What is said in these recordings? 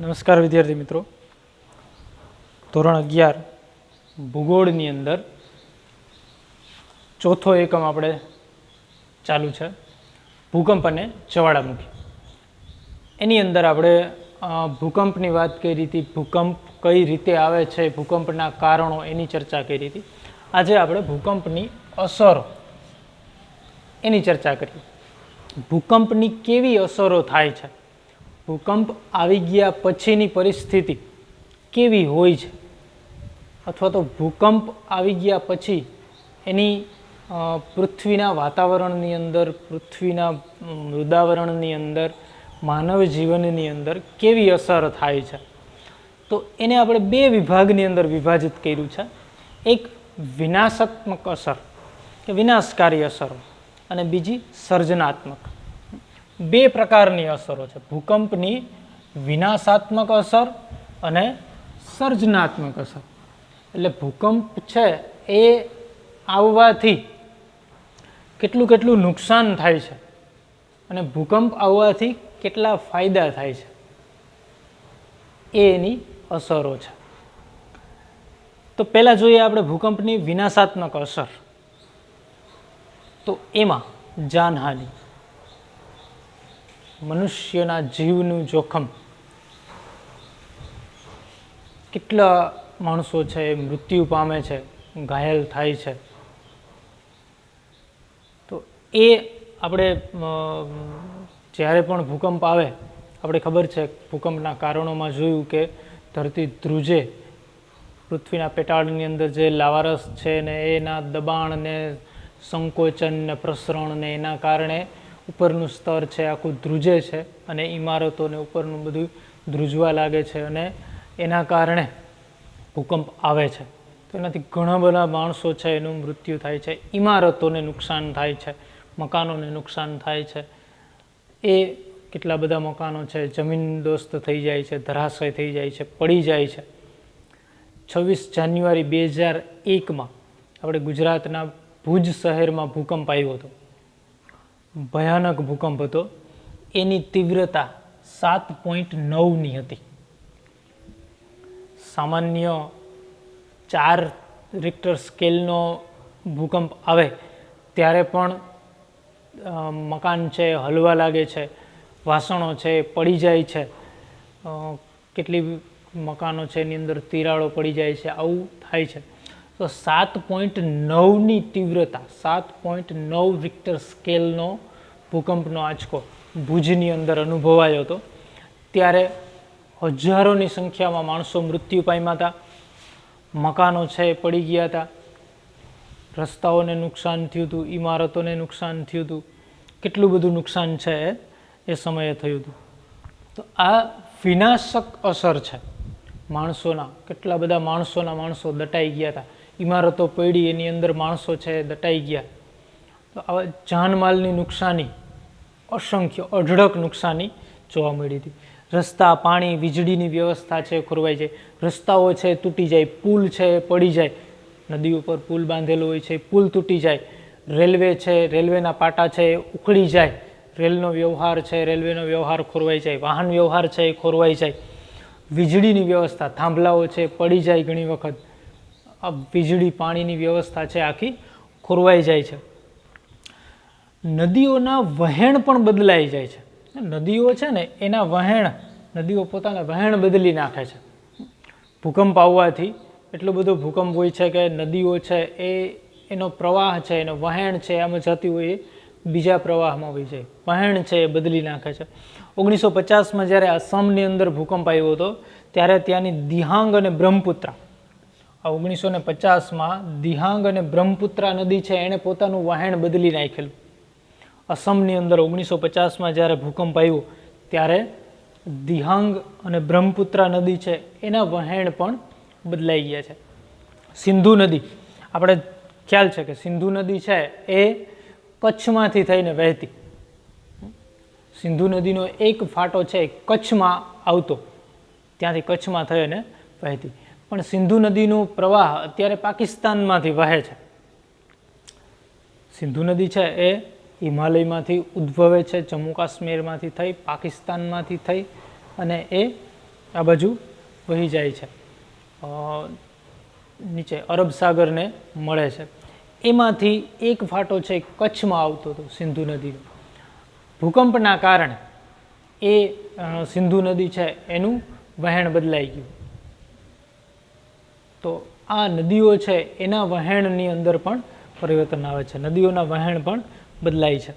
નમસ્કાર વિદ્યાર્થી મિત્રો. ધોરણ 11 ભૂગોળની અંદર ચોથો એકમ આપણે ચાલુ છે, ભૂકંપ અને જ્વાળામુખી. એની અંદર આપણે ભૂકંપની વાત કરી હતી, ભૂકંપ કઈ રીતે આવે છે, ભૂકંપના કારણો, એની ચર્ચા કરી હતી. આજે આપણે ભૂકંપની અસરો એની ચર્ચા કરીએ. ભૂકંપની કેવી અસરો થાય છે, ભૂકંપ આવી ગયા પછીની પરિસ્થિતિ કેવી હોય છે, અથવા તો ભૂકંપ આવી ગયા પછી એની પૃથ્વીના વાતાવરણની અંદર, પૃથ્વીના મૃદાવરણની અંદર, માનવ જીવનની અંદર કેવી અસર થાય છે. તો એને આપણે બે વિભાગની અંદર વિભાજિત કર્યું છે. એક વિનાશાત્મક અસર કે વિનાશકારી અસરો, અને બીજી સર્જનાત્મક. બે પ્રકારની અસરો છે, ભૂકંપની વિનાશાત્મક અસર અને સર્જનાત્મક અસર. એટલે ભૂકંપ છે એ આવવાથી કેટલું કેટલું નુકસાન થાય છે અને ભૂકંપ આવવાથી કેટલા ફાયદા થાય છે, એ એની અસરો છે. તો પહેલાં જોઈએ આપણે ભૂકંપની વિનાશાત્મક અસર. તો એમાં જાનહાનિ, મનુષ્યના જીવનું જોખમ, કેટલા માણસો છે એ મૃત્યુ પામે છે, ઘાયલ થાય છે. તો એ આપણે જ્યારે પણ ભૂકંપ આવે, આપણે ખબર છે ભૂકંપના કારણોમાં જોયું કે ધરતી ધ્રુજે, પૃથ્વીના પેટાળની અંદર જે લાવારસ છે ને એના દબાણ ને સંકોચન ને પ્રસરણ ને એના કારણે ઉપરનું સ્તર છે આખું ધ્રુજે છે અને ઇમારતોને ઉપરનું બધું ધ્રુજવા લાગે છે અને એના કારણે ભૂકંપ આવે છે. તો એનાથી ઘણા બધા માણસો છે એનું મૃત્યુ થાય છે, ઇમારતોને નુકસાન થાય છે, મકાનોને નુકસાન થાય છે. એ કેટલા બધા મકાનો છે જમીનદોસ્ત થઈ જાય છે, ધરાશય થઈ જાય છે, પડી જાય છે. 26 જાન્યુઆરી 2001 આપણે ગુજરાતના ભુજ શહેરમાં ભૂકંપ આવ્યો હતો. ભયાનક ભૂકંપ હતો. એની તીવ્રતા 7.9ની હતી. સામાન્ય 4 રિક્ટર સ્કેલનો ભૂકંપ આવે ત્યારે પણ મકાન છે હલવા લાગે છે, વાસણો છે પડી જાય છે, કેટલી મકાનો છે એની અંદર તિરાડો પડી જાય છે, આવું થાય છે. તો 7.9ની તીવ્રતા, 7.9 રિક્ટર સ્કેલનો ભૂકંપનો આંચકો ભુજની અંદર અનુભવાયો હતો. ત્યારે હજારોની સંખ્યામાં માણસો મૃત્યુ પામ્યા હતા, મકાનો છે એ પડી ગયા હતા, રસ્તાઓને નુકસાન થયું હતું, ઇમારતોને નુકસાન થયું હતું, કેટલું બધું નુકસાન છે એ સમયે થયું હતું. તો આ વિનાશક અસર છે માણસોના. કેટલા બધા માણસો દટાઈ ગયા હતા, ઇમારતો પડી એની અંદર માણસો છે દટાઈ ગયા. તો આવા જાનમાલની નુકસાની, અસંખ્ય અઢળક નુકસાની જોવા મળી હતી. રસ્તા, પાણી, વીજળીની વ્યવસ્થા છે ખોરવાઈ જાય, રસ્તાઓ છે તૂટી જાય, પુલ છે પડી જાય, નદી ઉપર પુલ બાંધેલો હોય છે પુલ તૂટી જાય, રેલવે છે, રેલવેના પાટા છે એ ઉખડી જાય, રેલનો વ્યવહાર છે, રેલવેનો વ્યવહાર ખોરવાઈ જાય, વાહન વ્યવહાર છે એ ખોરવાઈ જાય, વીજળીની વ્યવસ્થા, થાંભલાઓ છે પડી જાય, ઘણી વખત આ વીજળી પાણીની વ્યવસ્થા છે આખી ખોરવાઈ જાય છે. નદીઓના વહેણ પણ બદલાઈ જાય છે. નદીઓ છે ને એના વહેણ, નદીઓ પોતાના વહેણ બદલી નાખે છે. ભૂકંપ આવવાથી એટલો બધો ભૂકંપ હોય છે કે નદીઓ છે એનો પ્રવાહ છે, એનો વહેણ છે આમ જતી હોય એ બીજા પ્રવાહમાં હોય જાય, વહેણ છે એ બદલી નાખે છે. 1950માં જ્યારે આસામની અંદર ભૂકંપ આવ્યો હતો ત્યારે ત્યાંની દિહાંગ અને બ્રહ્મપુત્રા, આ 1950માં દિહાંગ અને બ્રહ્મપુત્રા નદી છે એણે પોતાનું વહેણ બદલી નાખેલું. અસમની અંદર 1950માં જ્યારે ભૂકંપ આવ્યો ત્યારે દિહાંગ અને બ્રહ્મપુત્રા નદી છે એના વહેણ પણ બદલાઈ ગયા છે. સિંધુ નદી, આપણે ખ્યાલ છે કે સિંધુ નદી છે એ કચ્છમાંથી થઈને વહેતી. સિંધુ નદીનો એક ફાટો છે કચ્છમાં આવતો, ત્યાંથી કચ્છમાં થઈને વહેતી. પણ સિંધુ નદીનો પ્રવાહ અત્યારે પાકિસ્તાનમાંથી વહે છે. સિંધુ નદી છે એ હિમાલયમાંથી ઉદ્ભવે છે, જમ્મુ કાશ્મીરમાંથી થઈ, પાકિસ્તાનમાંથી થઈ અને એ આ બાજુ વહી જાય છે, નીચે અરબ સાગરને મળે છે. એમાંથી એક ફાટો છે કચ્છમાં આવતો હતો સિંધુ નદીનો. ભૂકંપના કારણે એ સિંધુ નદી છે એનું વહેણ બદલાઈ ગયું. તો આ નદીઓ છે એના વહેણની અંદર પણ પરિવર્તન આવે છે, નદીઓના વહેણ પણ બદલાય છે.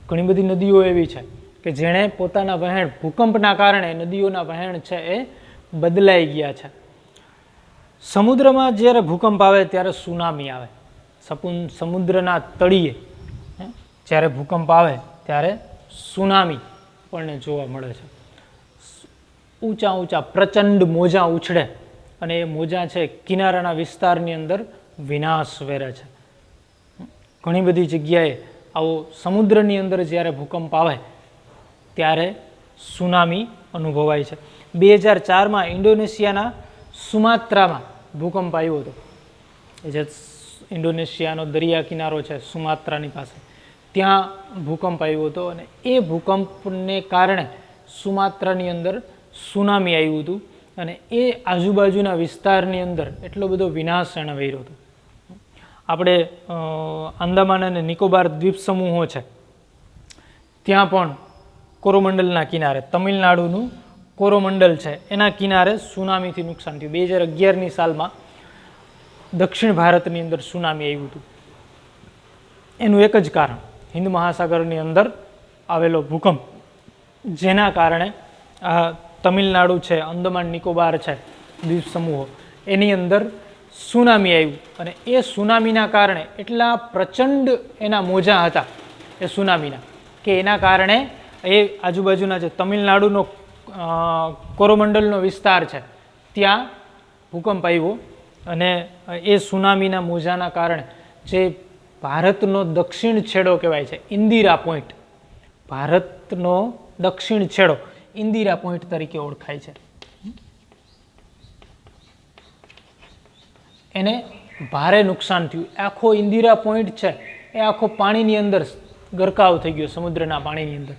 ઘણી બધી નદીઓ એવી છે કે જેણે પોતાના વહેણ ભૂકંપના કારણે નદીઓના વહેણ છે એ બદલાઈ ગયા છે. સમુદ્રમાં જ્યારે ભૂકંપ આવે ત્યારે સુનામી આવે. સમુદ્રના તળિયે જ્યારે ભૂકંપ આવે ત્યારે સુનામી આપણને જોવા મળે છે. ઊંચા ઊંચા પ્રચંડ મોજાં ઉછળે અને એ મોજાં છે કિનારાના વિસ્તારની અંદર વિનાશ વેરે છે. ઘણી બધી જગ્યાએ આવો સમુદ્રની અંદર જ્યારે ભૂકંપ આવે ત્યારે સુનામી અનુભવાય છે. 2004માં ઇન્ડોનેશિયાના સુમાત્રામાં ભૂકંપ આવ્યો હતો. એ જે ઇન્ડોનેશિયાનો દરિયા કિનારો છે સુમાત્રાની પાસે, ત્યાં ભૂકંપ આવ્યો હતો અને એ ભૂકંપને કારણે સુમાત્રાની અંદર સુનામી આવ્યું હતું અને એ આજુબાજુના વિસ્તારની અંદર એટલો બધો વિનાશ એણે વેર્યો હતો. આપણે આંદામાન અને નિકોબાર દ્વીપ સમૂહો છે ત્યાં પણ કોરોમંડલના કિનારે, તમિલનાડુનું કોરોમંડલ છે એના કિનારે સુનામીથી નુકસાન થયું. 2011ની સાલમાં દક્ષિણ ભારતની અંદર સુનામી આવ્યું હતું. એનું એક જ કારણ હિન્દ મહાસાગરની અંદર આવેલો ભૂકંપ, જેના કારણે આ તમિલનાડુ છે, અંદમાન નિકોબાર છે દ્વીપ સમૂહો, એની અંદર સુનામી આવ્યું અને એ સુનામીના કારણે એટલા પ્રચંડ એના મોજા હતા એ સુનામીના, કે એના કારણે એ આજુબાજુના જે તમિલનાડુનો કોરોમંડલનો વિસ્તાર છે ત્યાં ભૂકંપ આવ્યો અને એ સુનામીના મોજાના કારણે જે ભારતનો દક્ષિણ છેડો કહેવાય છે ઇન્દિરા પોઈન્ટ, ભારતનો દક્ષિણ છેડો ઇન્દિરા પોઈન્ટ તરીકે ઓળખાય છે, એને ભારે નુકસાન થયું. આખો ઇન્દિરા પોઈન્ટ છે એ આખો પાણીની અંદર ગરકાવ થઈ ગયો, સમુદ્રના પાણીની અંદર.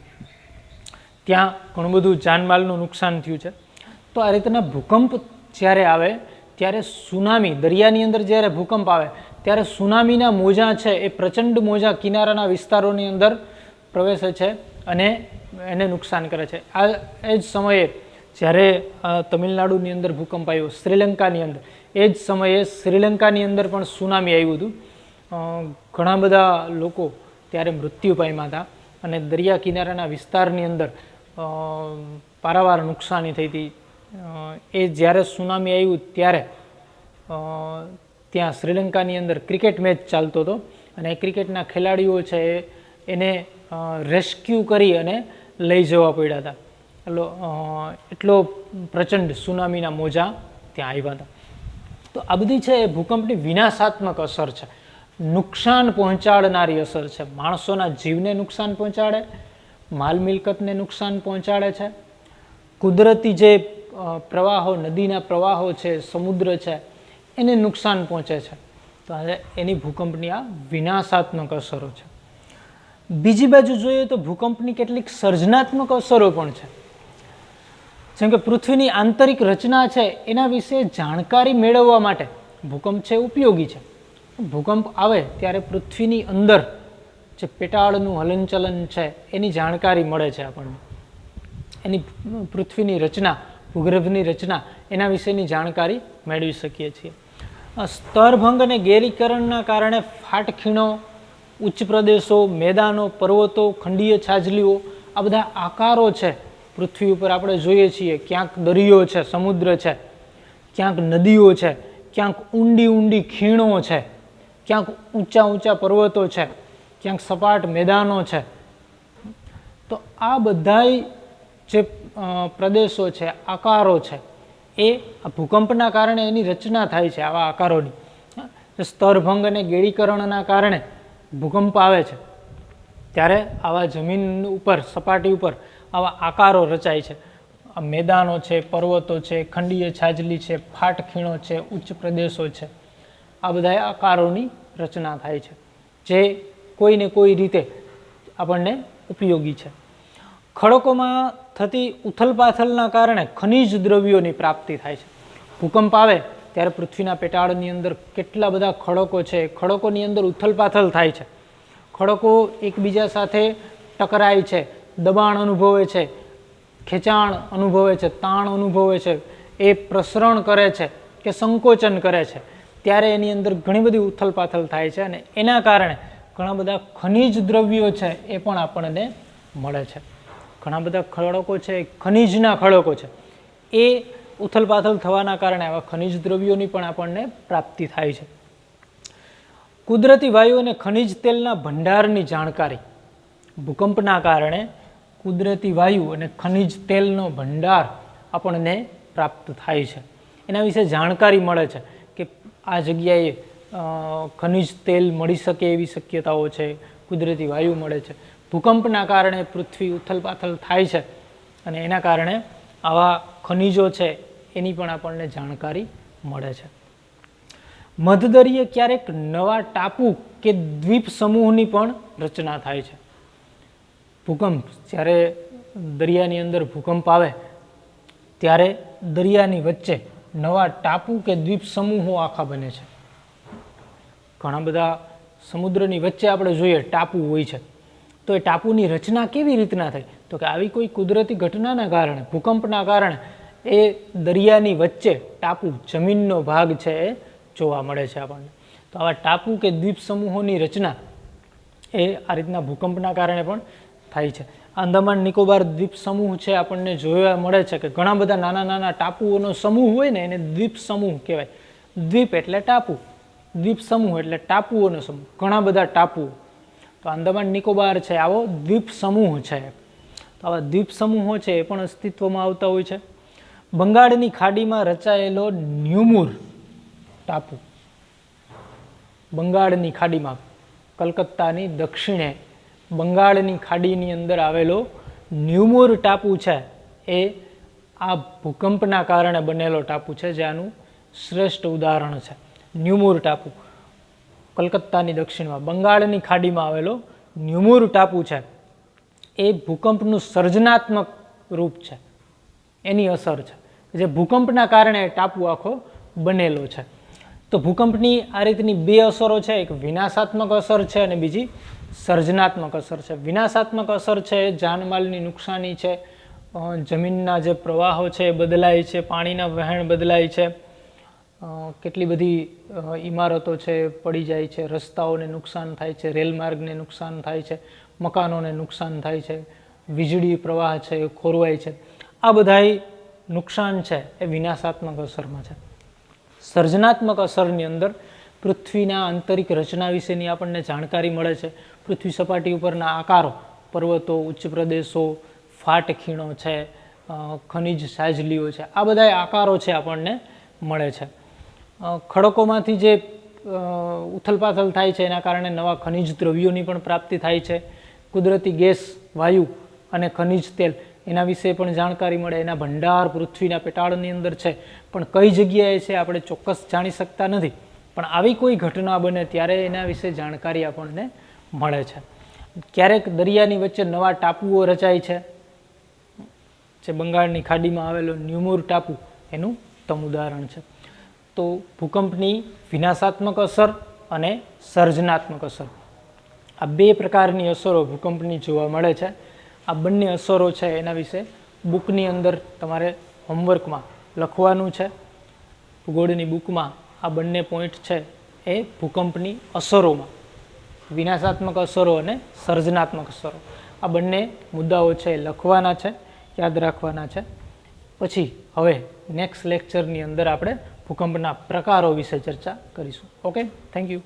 ત્યાં ઘણું બધું જાનમાલનું નુકસાન થયું છે. તો આ રીતના ભૂકંપ જ્યારે આવે ત્યારે સુનામી, દરિયાની અંદર જ્યારે ભૂકંપ આવે ત્યારે સુનામીના મોજાં છે એ પ્રચંડ મોજાં કિનારાના વિસ્તારોની અંદર પ્રવેશે છે અને એને નુકસાન કરે છે. આ એ જ સમયે જ્યારે તમિલનાડુની અંદર ભૂકંપ આવ્યો, શ્રીલંકાની અંદર, એ જ સમયે શ્રીલંકાની અંદર પણ સુનામી આવ્યું હતું. ઘણા બધા લોકો ત્યારે મૃત્યુ પામ્યા હતા અને દરિયા કિનારાના વિસ્તારની અંદર પારાવાર નુકસાની થઈ હતી. એ જ્યારે સુનામી આવ્યું ત્યારે ત્યાં શ્રીલંકાની અંદર ક્રિકેટ મેચ ચાલતો હતો અને ક્રિકેટના ખેલાડીઓ છે એને રેસ્ક્યુ કરી અને લઈ જવા પડ્યા હતા. એટલો પ્રચંડ સુનામીના મોજા ત્યાં આવ્યા હતા. તો આ બધી છે એ ભૂકંપની વિનાશાત્મક અસર છે, નુકસાન પહોંચાડનારી અસર છે. માણસોના જીવને નુકસાન પહોંચાડે, માલ મિલકતને નુકસાન પહોંચાડે છે, કુદરતી જે પ્રવાહો, નદીના પ્રવાહો છે, સમુદ્ર છે, એને નુકસાન પહોંચે છે. તો એની ભૂકંપની આ વિનાશાત્મક અસરો છે. બીજી બાજુ જોઈએ તો ભૂકંપની કેટલીક સર્જનાત્મક અસરો પણ છે. જેમ કે પૃથ્વીની આંતરિક રચના છે એના વિશે જાણકારી મેળવવા માટે ભૂકંપ છે ઉપયોગી છે. ભૂકંપ આવે ત્યારે પૃથ્વીની અંદર જે પેટાળનું હલનચલન છે એની જાણકારી મળે છે આપણને. એની પૃથ્વીની રચના, ભૂગર્ભની રચના, એના વિશેની જાણકારી મેળવી શકીએ છીએ. સ્તરભંગ અને ગેરીકરણના કારણે ફાટખીણો, ઉચ્ચ પ્રદેશો, મેદાનો, પર્વતો, ખંડીય છાજલીઓ, આ બધા આકારો છે પૃથ્વી ઉપર આપણે જોઈએ છીએ. ક્યાંક દરિયો છે, સમુદ્ર છે, ક્યાંક નદીઓ છે, ક્યાંક ઊંડી ઊંડી ખીણો છે, ક્યાંક ઊંચા ઊંચા પર્વતો છે, ક્યાંક સપાટ મેદાનો છે. તો આ બધાય જે પ્રદેશો છે, આકારો છે, એ ભૂકંપના કારણે એની રચના થાય છે. આવા આકારોની સ્તરભંગ અને ગેડીકરણના કારણે ભૂકંપ આવે છે ત્યારે આવા જમીન ઉપર, સપાટી ઉપર આવા આકારો રચાય છે. મેદાનો છે, પર્વતો છે, ખંડીય છાજલી છે, ફાટખીણો છે, ઉચ્ચ પ્રદેશો છે, આ બધા આકારોની રચના થાય છે જે કોઈને કોઈ રીતે આપણને ઉપયોગી છે. ખડકોમાં થતી ઉથલપાથલના કારણે ખનિજ દ્રવ્યોની પ્રાપ્તિ થાય છે. ભૂકંપ આવે ત્યારે પૃથ્વીના પેટાળની અંદર કેટલા બધા ખડકો છે, ખડકોની અંદર ઉથલપાથલ થાય છે. ખડકો એકબીજા સાથે ટકરાય છે, દબાણ અનુભવે છે, ખેંચાણ અનુભવે છે, તાણ અનુભવે છે, એ પ્રસરણ કરે છે કે સંકોચન કરે છે, ત્યારે એની અંદર ઘણી બધી ઉથલપાથલ થાય છે અને એના કારણે ઘણા બધા ખનિજ દ્રવ્યો છે એ પણ આપણને મળે છે. ઘણા બધા ખડકો છે, ખનિજના ખડકો છે, એ ઉથલપાથલ થવાના કારણે આવા ખનિજ દ્રવ્યોની પણ આપણને પ્રાપ્તિ થાય છે. કુદરતી વાયુ અને ખનિજ તેલના ભંડારની જાણકારી. ભૂકંપના કારણે કુદરતી વાયુ અને ખનિજ તેલનો ભંડાર આપણને પ્રાપ્ત થાય છે. એના વિશે જાણકારી મળે છે કે આ જગ્યાએ ખનિજ તેલ મળી શકે એવી શક્યતાઓ છે, કુદરતી વાયુ મળે છે. ભૂકંપના કારણે પૃથ્વી ઉથલપાથલ થાય છે અને એના કારણે આવા ખનિજો છે એની પણ આપણને જાણકારી મળે છે. મધદરિયે ક્યારેક નવા ટાપુ કે દ્વીપ સમૂહની પણ રચના થાય છે. ભૂકંપ, જ્યારે દરિયાની અંદર ભૂકંપ આવે ત્યારે દરિયાની વચ્ચે નવા ટાપુ કે દ્વીપ સમૂહો આખા બને છે. ઘણા બધા સમુદ્રની વચ્ચે આપણે જોઈએ ટાપુ હોય છે, તો એ ટાપુની રચના કેવી રીતના થઈ? તો કે આવી કોઈ કુદરતી ઘટનાના કારણે, ભૂકંપના કારણે એ દરિયાની વચ્ચે ટાપુ, જમીનનો ભાગ છે એ જોવા મળે છે આપણને. તો આવા ટાપુ કે દ્વીપ સમૂહોની રચના એ આ રીતના ભૂકંપના કારણે પણ થાય છે. આંદામાન નિકોબાર દ્વીપ સમૂહ છે આપણને જોવા મળે છે કે ઘણા બધા નાના નાના ટાપુઓનો સમૂહ હોય ને એને દ્વીપ સમૂહ કહેવાય. દ્વીપ એટલે ટાપુ, દ્વીપ સમૂહ એટલે ટાપુઓનો સમૂહ, ઘણા બધા ટાપુઓ. તો આંદામાન નિકોબાર છે આવો દ્વીપ સમૂહ છે. તો આવા દ્વીપ સમૂહો છે એ પણ અસ્તિત્વમાં આવતા હોય છે. બંગાળની ખાડીમાં રચાયેલો ન્યુમુર ટાપુ. બંગાળની ખાડીમાં, કલકત્તાની દક્ષિણે બંગાળની ખાડીની અંદર આવેલો ન્યુમુર ટાપુ છે એ આ ભૂકંપના કારણે બનેલો ટાપુ છે, જે આનું શ્રેષ્ઠ ઉદાહરણ છે. ન્યુમુર ટાપુ કલકત્તાની દક્ષિણમાં બંગાળની ખાડીમાં આવેલો ન્યુમુર ટાપુ છે એ ભૂકંપનું સર્જનાત્મક રૂપ છે, એની અસર છે, જે ભૂકંપના કારણે ટાપુ આખો બનેલો છે. તો ભૂકંપની આ રીતની બે અસરો છે, એક વિનાશાત્મક અસર છે અને બીજી સર્જનાત્મક અસર છે. વિનાશાત્મક અસર છે એ જાનમાલની નુકસાની છે, જમીનના જે પ્રવાહો છે એ બદલાય છે, પાણીના વહેણ બદલાય છે, કેટલી બધી ઇમારતો છે પડી જાય છે, રસ્તાઓને નુકસાન થાય છે, રેલમાર્ગને નુકસાન થાય છે, મકાનોને નુકસાન થાય છે, વીજળી પ્રવાહ છે એ ખોરવાય છે. આ બધાય નુકસાન છે એ વિનાશાત્મક અસરમાં છે. સર્જનાત્મક અસરની અંદર પૃથ્વીના આંતરિક રચના વિશેની આપણને જાણકારી મળે છે. પૃથ્વી સપાટી ઉપરના આકારો, પર્વતો, ઉચ્ચ પ્રદેશો, ફાટ ખીણો છે, ખનિજ સાજલીઓ છે, આ બધા આકારો છે આપણને મળે છે. ખડકોમાંથી જે ઉથલપાથલ થાય છે એના કારણે નવા ખનિજ દ્રવ્યોની પણ પ્રાપ્તિ થાય છે. કુદરતી ગેસ, વાયુ અને ખનિજ તેલ એના વિશે પણ જાણકારી મળે. એના ભંડાર પૃથ્વીના પેટાળની અંદર છે, પણ કઈ જગ્યાએ છે આપણે ચોક્કસ જાણી શકતા નથી. પણ આવી કોઈ ઘટના બને ત્યારે એના વિશે જાણકારી આપણને મળે છે. ક્યારેક દરિયાની વચ્ચે નવા ટાપુઓ રચાય છે, જે બંગાળની ખાડીમાં આવેલો ન્યુમુર ટાપુ એનું ઉત્તમ ઉદાહરણ છે. તો ભૂકંપની વિનાશાત્મક અસર અને સર્જનાત્મક અસર, આ બે પ્રકારની અસરો ભૂકંપની જોવા મળે છે. આ બંને અસરો છે એના વિશે બુકની અંદર તમારે હોમવર્કમાં લખવાનું છે. ભૂગોળની બુકમાં આ બંને પોઈન્ટ છે એ ભૂકંપની અસરોમાં, વિનાશાત્મક અસરો અને સર્જનાત્મક અસરો, આ બંને મુદ્દાઓ છે એ લખવાના છે, યાદ રાખવાના છે. પછી હવે નેક્સ્ટ લેક્ચરની અંદર આપણે ભૂકંપના પ્રકારો વિશે ચર્ચા કરીશું. Okay, thank you.